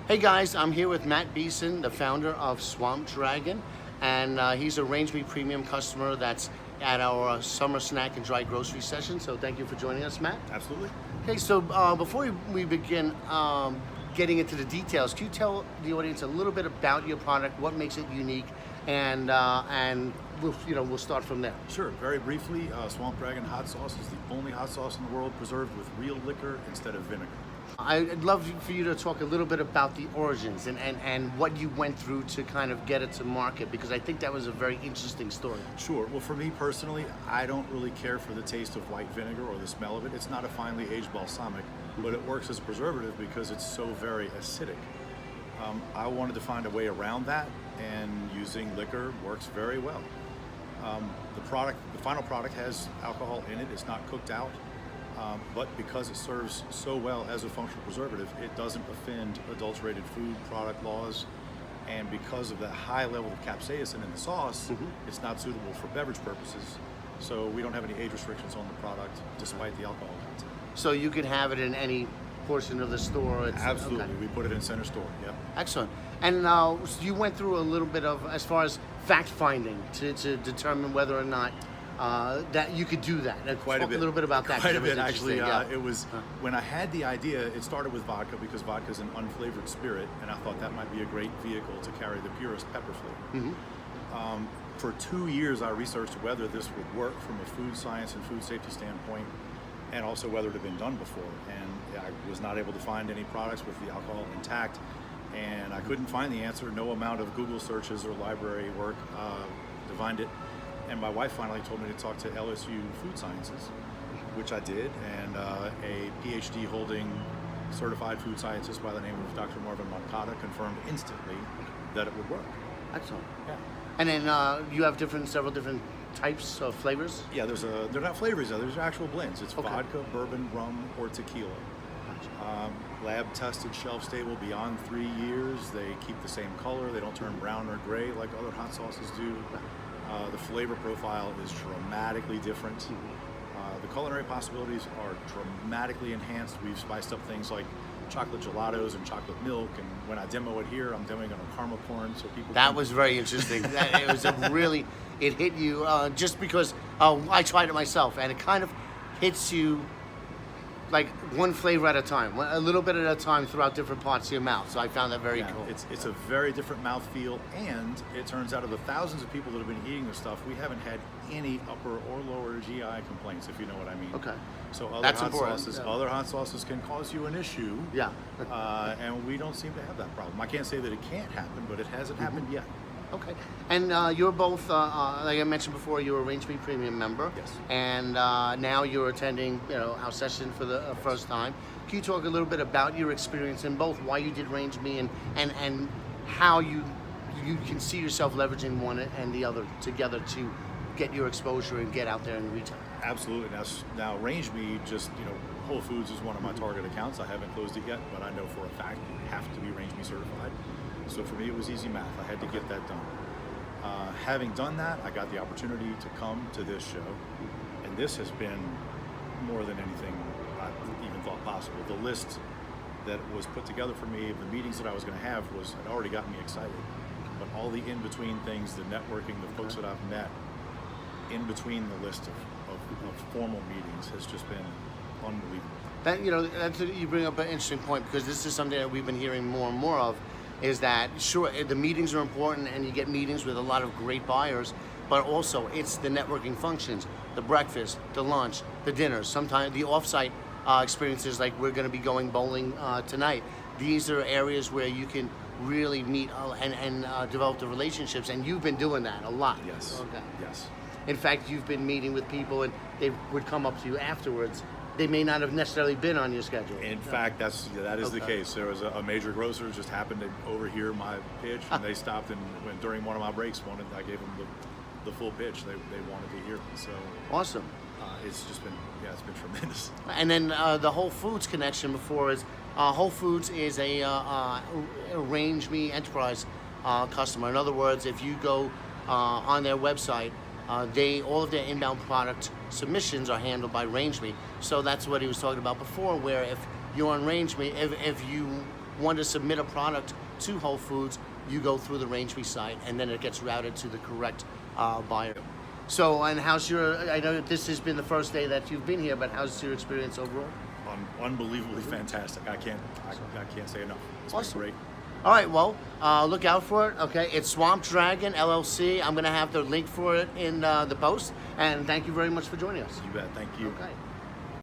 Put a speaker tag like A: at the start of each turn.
A: Hey guys, I'm here with Matt Beeson, the founder of Swamp Dragon, and he's a RangeMe premium customer that's at our summer snack and dry grocery session. So thank you for joining us, Matt.
B: Absolutely.
A: Okay, so before we begin getting into the details, can you tell the audience a little bit about your product, what makes it unique, and we'll start from there.
B: Sure. Very briefly, Swamp Dragon hot sauce is the only hot sauce in the world preserved with real liquor instead of vinegar.
A: I'd love for you to talk a little bit about the origins and what you went through to kind of get it to market, because I think that was a very interesting story.
B: Sure. Well, for me personally, I don't really care for the taste of white vinegar or the smell of it. It's not a finely aged balsamic, but it works as a preservative because it's so very acidic. I wanted to find a way around that, and using liquor works very well. The final product has alcohol in it. It's not cooked out. But because it serves so well as a functional preservative, it doesn't offend adulterated food product laws. And because of the high level of capsaicin in the sauce, it's not suitable for beverage purposes. So we don't have any age restrictions on the product, despite the alcohol content.
A: So you could have it in any portion of the store.
B: Absolutely,
A: okay.
B: We put it in center store. Yep.
A: Excellent. And you went through a little bit of, as far as fact finding, to determine whether or not that you could do that.
B: Quite a bit.
A: A little bit about that.
B: Quite a bit, actually.
A: Yeah.
B: It was when I had the idea. It started with vodka because vodka is an unflavored spirit, and I thought that might be a great vehicle to carry the purest pepper flavor. For 2 years, I researched whether this would work from a food science and food safety standpoint, and also whether it had been done before. And I was not able to find any products with the alcohol intact, and I couldn't find the answer. No amount of Google searches or library work divined it. And my wife finally told me to talk to LSU Food Sciences, which I did, and a PhD holding certified food scientist by the name of Dr. Marvin Moncada confirmed instantly that it would work.
A: Excellent.
B: Yeah.
A: And then you have several different types of flavors?
B: Yeah, they're not flavors though, there's actual blends. It's vodka, bourbon, rum, or tequila. Lab tested, shelf stable beyond 3 years. They keep the same color, they don't turn brown or gray like other hot sauces do. The flavor profile is dramatically different. The culinary possibilities are dramatically enhanced. We've spiced up things like chocolate gelatos and chocolate milk, and when I demo it here, I'm demoing on a caramel corn, so people.
A: That was very interesting. It was it hit you just because I tried it myself, and it kind of hits you like one flavor at a time, a little bit at a time throughout different parts of your mouth. So I found that very cool.
B: It's a very different mouthfeel, and it turns out of the thousands of people that have been eating this stuff, we haven't had any upper or lower GI complaints, if you know what I mean.
A: Okay.
B: So
A: That's important.
B: Other hot sauces can cause you an issue.
A: Yeah.
B: And we don't seem to have that problem. I can't say that it can't happen, but it hasn't happened yet.
A: Okay. And you're both, like I mentioned before, you're a RangeMe Premium member.
B: Yes.
A: And now you're attending, our session for the first time. Can you talk a little bit about your experience in both, why you did RangeMe, and how you can see yourself leveraging one and the other together to get your exposure and get out there in retail?
B: Absolutely. Now RangeMe, just, Whole Foods is one of my target accounts. I haven't closed it yet, but I know for a fact you have to be RangeMe certified. So for me, it was easy math. I had to get that done. Having done that, I got the opportunity to come to this show, and this has been more than anything I even thought possible. The list that was put together for me, the meetings that I was going to have, had already gotten me excited. But all the in-between things, the networking, the folks that I've met, in between the list of formal meetings has just been unbelievable.
A: You bring up an interesting point, because this is something that we've been hearing more and more of. Is that sure, the meetings are important, and you get meetings with a lot of great buyers, but also it's the networking functions, the breakfast, the lunch, the dinners, sometimes the off-site experiences, like we're going to be going bowling tonight. These are areas where you can really meet and develop the relationships, and you've been doing that a lot.
B: Yes.
A: Okay.
B: Yes.
A: In fact, you've been meeting with people, and they would come up to you afterwards. They may not have necessarily been on your schedule.
B: In fact, that is the case. There was a major grocer just happened to overhear my pitch, and they stopped, and during one of my breaks, I gave them the full pitch. They wanted to hear me. So
A: awesome.
B: It's just been tremendous.
A: And then the Whole Foods connection before is Whole Foods is a RangeMe enterprise customer. In other words, if you go on their website, all of their inbound product submissions are handled by RangeMe. So that's what he was talking about before, where if you're on RangeMe, if you want to submit a product to Whole Foods, you go through the RangeMe site, and then it gets routed to the correct buyer. So, and how's your, I know this has been the first day that you've been here, but how's your experience overall?
B: Unbelievably fantastic. I can't say enough. It's been
A: Awesome.
B: great.
A: All right, well, look out for it, okay? It's Swamp Dragon, LLC. I'm going to have the link for it in the post, and thank you very much for joining us.
B: You bet. Thank you.
A: Okay.